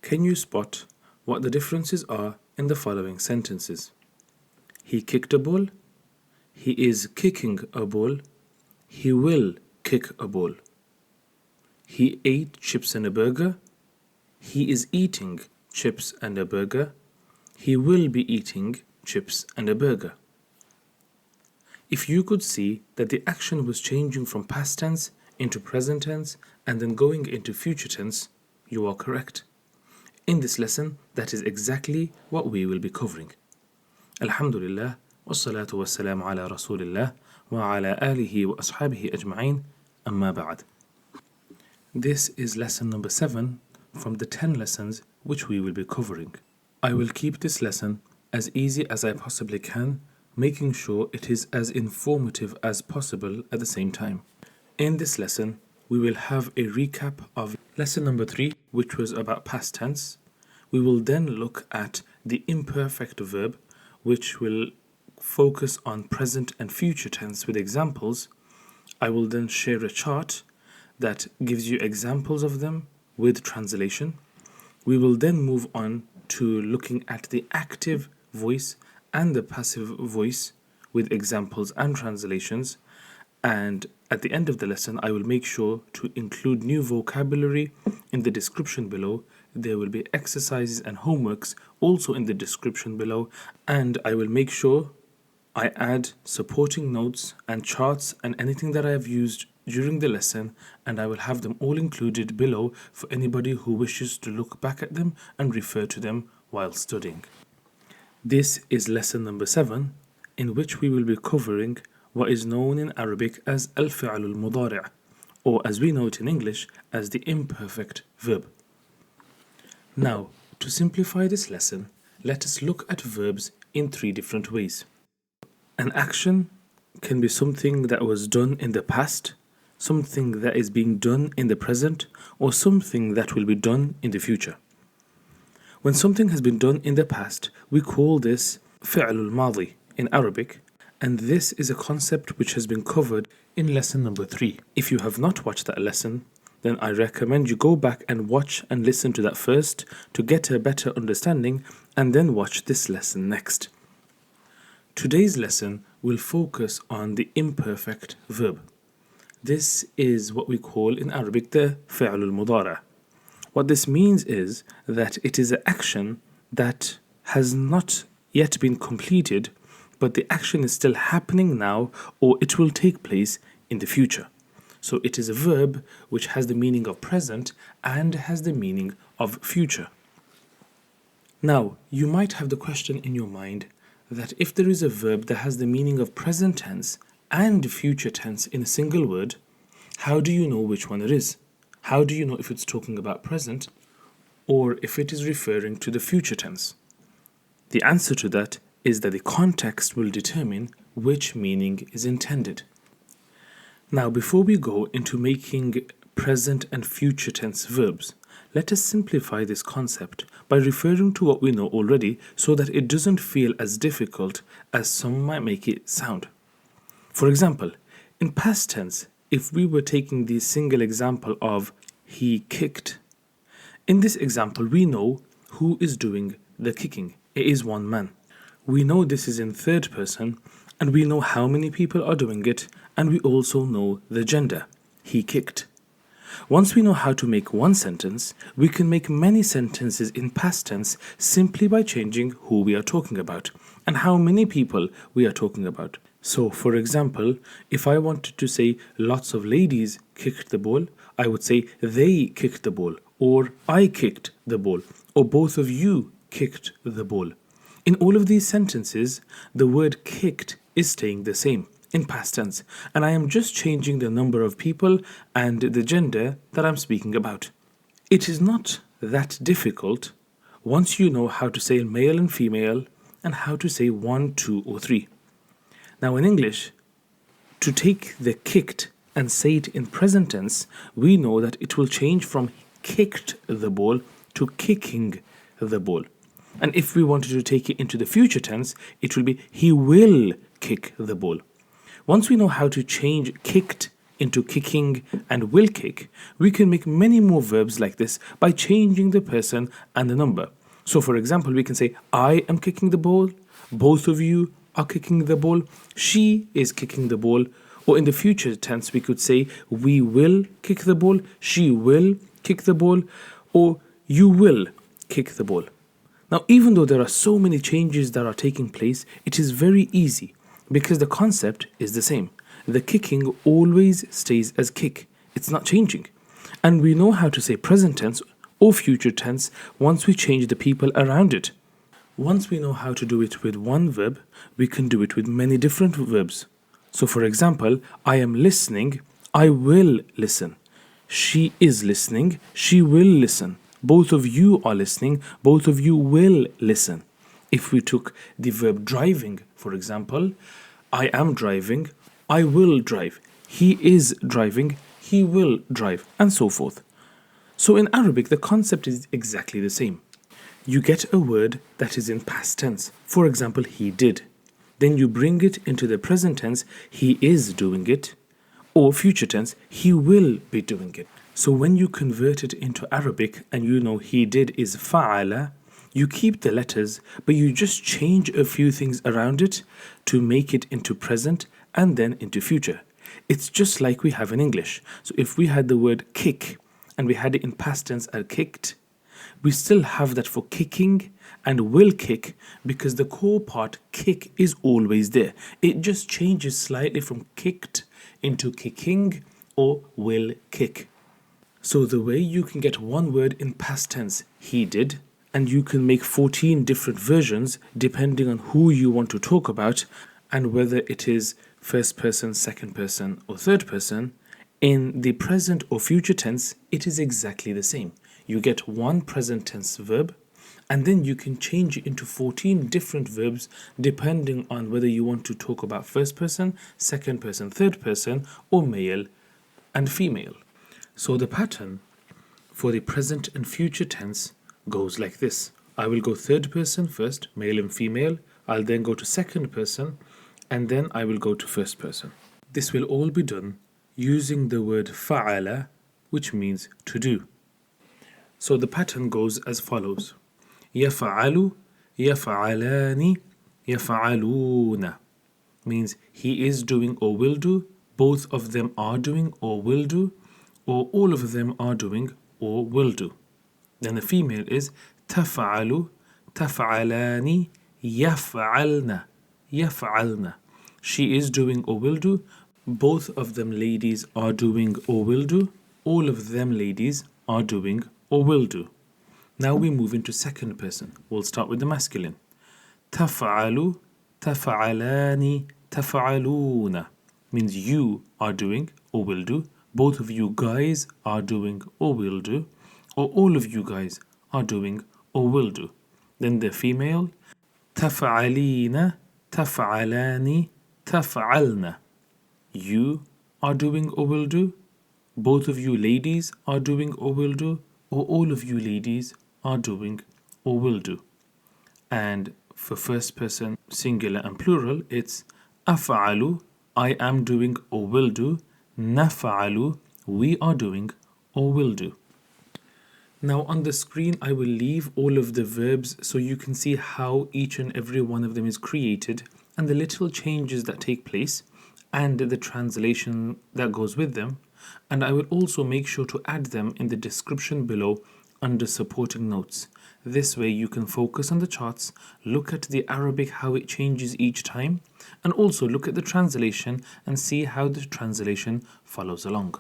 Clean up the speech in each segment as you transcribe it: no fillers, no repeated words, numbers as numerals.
Can you spot what the differences are in the following sentences? He kicked a ball. He is kicking a ball. He will kick a ball. He ate chips and a burger. He is eating chips and a burger. He will be eating chips and a burger. If you could see that the action was changing from past tense into present tense and then going into future tense, you are correct. In this lesson, that is exactly what we will be covering. Alhamdulillah, wassalatu wassalamu ala rasulillah wa ala alihi wa ashabihi ajma'in, amma ba'd. This is lesson number 7 from the 10 lessons which we will be covering. I will keep this lesson as easy as I possibly can, making sure it is as informative as possible at the same time. In this lesson, we will have a recap of lesson number 3, which was about past tense. We will then look at the imperfect verb, which will focus on present and future tense with examples. I will then share a chart that gives you examples of them with translation. We will then move on to looking at the active voice and the passive voice with examples and translations. And at the end of the lesson, I will make sure to include new vocabulary in the description below. There will be exercises and homeworks also in the description below. And I will make sure I add supporting notes and charts and anything that I have used during the lesson, and I will have them all included below for anybody who wishes to look back at them and refer to them while studying. This is lesson number 7, in which we will be covering what is known in Arabic as الفعل المضارع, or as we know it in English as the imperfect verb. Now, to simplify this lesson, let us look at verbs in 3 different ways. An action can be something that was done in the past, something that is being done in the present, or something that will be done in the future. When something has been done in the past, we call this فعل الماضي in Arabic, and this is a concept which has been covered in lesson number 3. If you have not watched that lesson, then I recommend you go back and watch and listen to that first to get a better understanding, and then watch this lesson next. Today's lesson will focus on the imperfect verb. This is what we call in Arabic the فعل المضارع. What this means is that it is an action that has not yet been completed, but the action is still happening now, or it will take place in the future. So it is a verb which has the meaning of present and has the meaning of future. Now, you might have the question in your mind that if there is a verb that has the meaning of present tense and future tense in a single word, how do you know which one it is? How do you know if it's talking about present or if it is referring to the future tense? The answer to that is that the context will determine which meaning is intended. Now, before we go into making present and future tense verbs, let us simplify this concept by referring to what we know already so that it doesn't feel as difficult as some might make it sound. For example, in past tense, if we were taking the single example of he kicked, in this example we know who is doing the kicking. It is one man. We know this is in third person, and we know how many people are doing it, and we also know the gender. He kicked. Once we know how to make one sentence, we can make many sentences in past tense simply by changing who we are talking about and how many people we are talking about. So, for example, if I wanted to say lots of ladies kicked the ball, I would say they kicked the ball, or I kicked the ball, or both of you kicked the ball. In all of these sentences, the word kicked is staying the same in past tense, and I am just changing the number of people and the gender that I'm speaking about. It is not that difficult once you know how to say male and female and how to say 1, 2, or 3. Now in English, to take the kicked and say it in present tense, we know that it will change from kicked the ball to kicking the ball. And if we wanted to take it into the future tense, it will be he will kick the ball. Once we know how to change kicked into kicking and will kick, we can make many more verbs like this by changing the person and the number. So for example, we can say, I am kicking the ball, both of you are kicking the ball, she is kicking the ball, or in the future tense, we could say, we will kick the ball, she will kick the ball, or you will kick the ball. Now, even though there are so many changes that are taking place, it is very easy because the concept is the same. The kicking always stays as kick. It's not changing. And we know how to say present tense or future tense once we change the people around it. Once we know how to do it with one verb, we can do it with many different verbs. So for example, I am listening, I will listen. She is listening, she will listen. Both of you are listening, both of you will listen. If we took the verb driving, for example, I am driving, I will drive. He is driving, he will drive, and so forth. So in Arabic, the concept is exactly the same. You get a word that is in past tense. For example, he did. Then you bring it into the present tense, he is doing it, or future tense, he will be doing it. So when you convert it into Arabic and you know he did is fa'ala, you keep the letters, but you just change a few things around it to make it into present and then into future. It's just like we have in English. So if we had the word kick and we had it in past tense as kicked, we still have that for kicking and will kick because the core part kick is always there. It just changes slightly from kicked into kicking or will kick. So the way you can get one word in past tense, he did, and you can make 14 different versions depending on who you want to talk about and whether it is first person, second person, or third person. In the present or future tense, it is exactly the same. You get one present tense verb, and then you can change it into 14 different verbs depending on whether you want to talk about first person, second person, third person, or male and female. So the pattern for the present and future tense goes like this. I will go third person first, male and female. I'll then go to second person, and then I will go to first person. This will all be done using the word fa'ala, which means to do. So the pattern goes as follows. يفعل, يفعلان, يفعلون. Means he is doing or will do, both of them are doing or will do, or all of them are doing or will do. Then the female is تفعل, تفعلان, يفعلن, يفعلن. She is doing or will do, both of them ladies are doing or will do, all of them ladies are doing or will do. Now we move into second person. We'll start with the masculine. تفعل, تفعلان, تفعلون. Means you are doing or will do, both of you guys are doing or will do, or all of you guys are doing or will do. Then the female, تفعلين, تفعلان, تفعلن. You are doing or will do, both of you ladies are doing or will do, or all of you ladies are doing or will do. And for first person singular and plural, it's أفعل, I am doing or will do, نفعل, we are doing or will do. Now on the screen I will leave all of the verbs so you can see how each and every one of them is created and the little changes that take place and the translation that goes with them. And I will also make sure to add them in the description below under supporting notes. This way you can focus on the charts, look at the Arabic, how it changes each time, and also look at the translation and see how the translation follows along.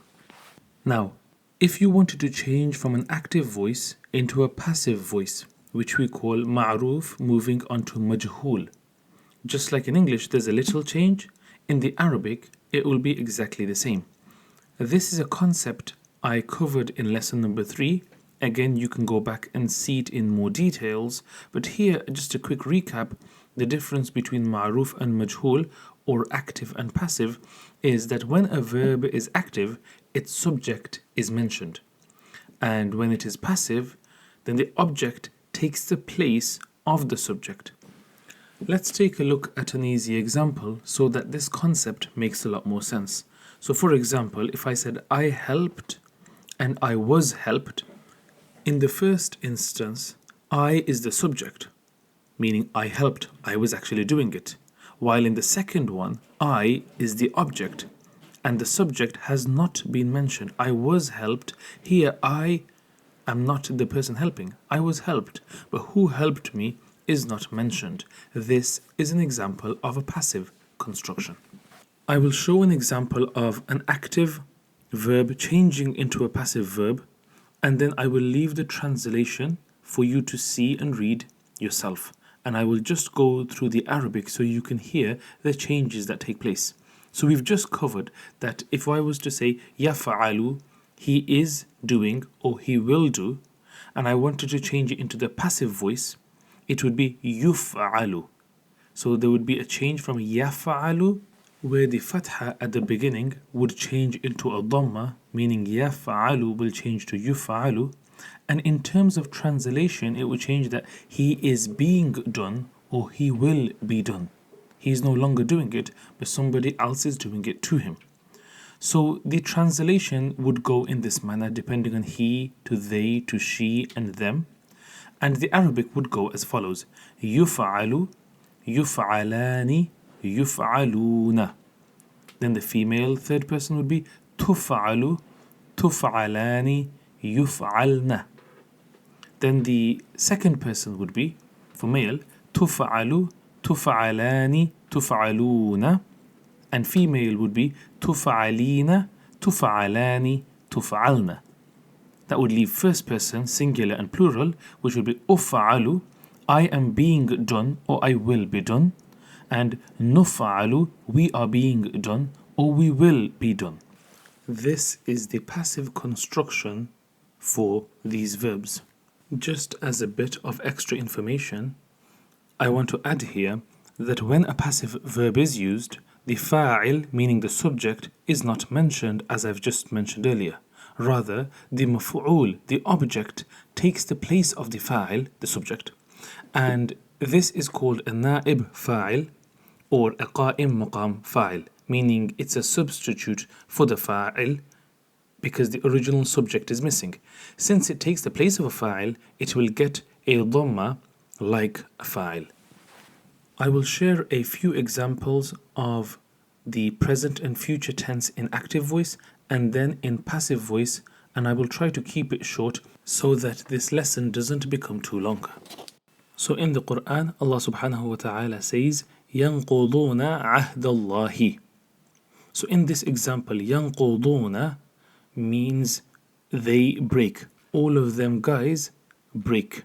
Now, if you wanted to change from an active voice into a passive voice, which we call ma'ruf moving on to majhul. Just like in English, there's a little change. In the Arabic, it will be exactly the same. This is a concept I covered in lesson number 3. Again, you can go back and see it in more details. But here, just a quick recap, the difference between ma'ruf and majhul, or active and passive, is that when a verb is active, its subject is mentioned. And when it is passive, then the object takes the place of the subject. Let's take a look at an easy example so that this concept makes a lot more sense. So for example, if I said I helped and I was helped, in the first instance, I is the subject, meaning I helped, I was actually doing it. While in the second one, I is the object, and the subject has not been mentioned. I was helped. Here, I am not the person helping. I was helped, but who helped me is not mentioned. This is an example of a passive construction. I will show an example of an active verb changing into a passive verb, and then I will leave the translation for you to see and read yourself. And I will just go through the Arabic so you can hear the changes that take place. So we've just covered that if I was to say يفعل, he is doing or he will do, and I wanted to change it into the passive voice, it would be يفعل. So there would be a change from يفعل, where the fatha at the beginning would change into a dhamma, meaning يفعل will change to يفعل. And in terms of translation, it would change that he is being done or he will be done. He is no longer doing it, but somebody else is doing it to him. So the translation would go in this manner, depending on he, to they, to she, and them. And the Arabic would go as follows: يفعل, يفعلان, يفعلون. Then the female third person would be تفعل, تفعلان, يفعلن. Then the second person would be, for male, تفعل, تفعلان, تفعلون. And female would be تفعلين, تفعلان, تفعلن. That would leave first person, singular and plural, which would be أفعل, I am being done or I will be done. And نفعل, we are being done or we will be done. This is the passive construction for these verbs. Just as a bit of extra information, I want to add here that when a passive verb is used, the fa'il, meaning the subject, is not mentioned as I've just mentioned earlier. Rather, the maf'ul, the object, takes the place of the fa'il, the subject, and this is called a na'ib fa'il or a qa'im maqam fa'il, meaning it's a substitute for the fa'il because the original subject is missing. Since it takes the place of a fa'il, it will get a dhamma like a fa'il. I will share a few examples of the present and future tense in active voice and then in passive voice, and I will try to keep it short so that this lesson doesn't become too long. So in the Quran, Allah subhanahu wa ta'ala says, يَنْقُضُونَ عَهْدَ اللَّهِ. So in this example, يَنْقُضُونَ means they break. All of them guys break.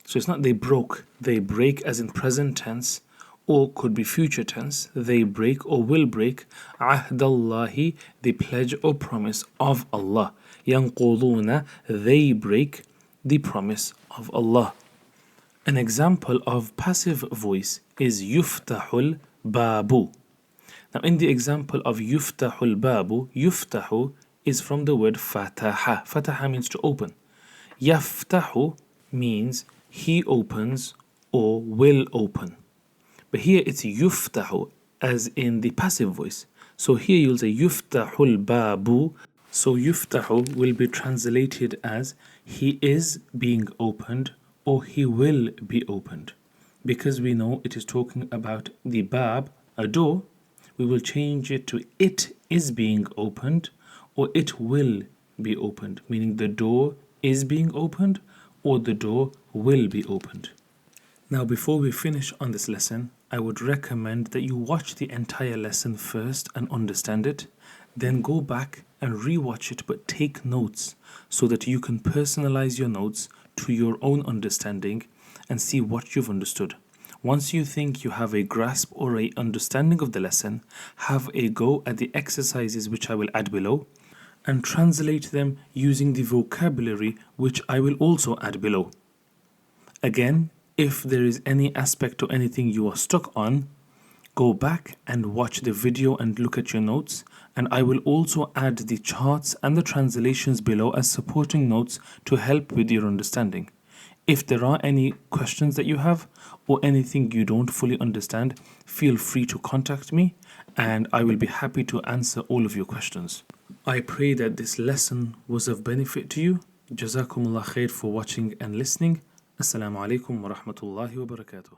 So it's not they broke, they break as in present tense, or could be future tense. They break or will break ahdallahi, the pledge or promise of Allah. Yanquduna, they break the promise of Allah. An example of passive voice is yuftahul babu. Now in the example of yuftahul babu, yuftahu is from the word fataha. Fataha means to open. Yaftahu means he opens or will open. But here it's yuftahu as in the passive voice. So here you'll say yuftahul babu. So yuftahu will be translated as he is being opened or he will be opened. Because we know it is talking about the bab, a door, we will change it to it is being opened or it will be opened, meaning the door is being opened or the door will be opened. Now before we finish on this lesson, I would recommend that you watch the entire lesson first and understand it, then go back and rewatch it but take notes so that you can personalize your notes to your own understanding and see what you've understood. Once you think you have a grasp or a understanding of the lesson, have a go at the exercises which I will add below and translate them using the vocabulary which I will also add below. Again, if there is any aspect or anything you are stuck on, go back and watch the video and look at your notes, and I will also add the charts and the translations below as supporting notes to help with your understanding. If there are any questions that you have or anything you don't fully understand, feel free to contact me and I will be happy to answer all of your questions. I pray that this lesson was of benefit to you. Jazakumullah khair for watching and listening. Assalamu alaikum wa rahmatullahi wa barakatuh.